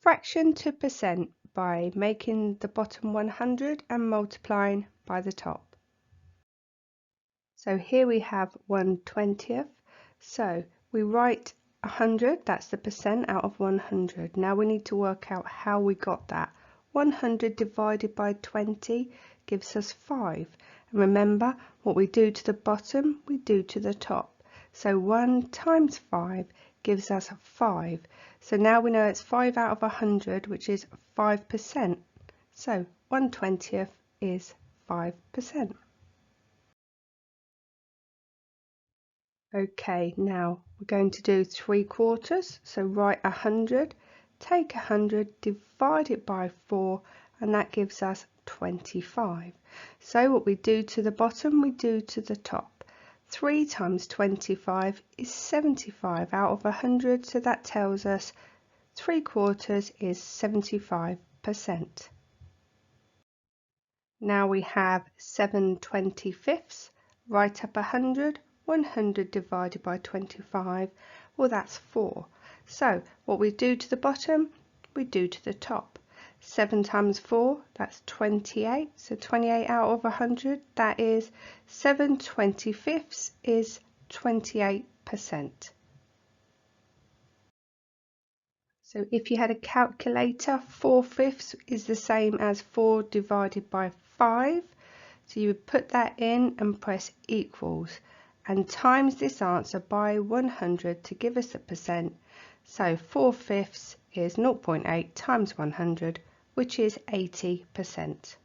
Fraction to percent by making the bottom 100 and multiplying by the top. So here we have 1/20. So we write 100, that's the percent out of 100. Now we need to work out how we got that. 100 divided by 20 gives us 5. And remember, what we do to the bottom, we do to the top. So 1 times 5 gives us 5. So now we know it's 5 out of 100, which is 5%. So 1/20 is 5%. Okay, now we're going to do 3/4. So write 100, take 100, divide it by 4, and that gives us 25. So what we do to the bottom, we do to the top. 3 times 25 is 75 out of 100, so that tells us 3/4 is 75%. Now we have 7/25. Write up 100. 100 divided by 25, well, that's 4. So what we do to the bottom, we do to the top. 7 times 4, that's 28. So 28 out of 100, that is 7/25 is 28%. So if you had a calculator, 4/5 is the same as 4 divided by 5. So you would put that in and press equals and times this answer by 100 to give us a percent. So 4/5 is 0.8 times 100, which is 80%.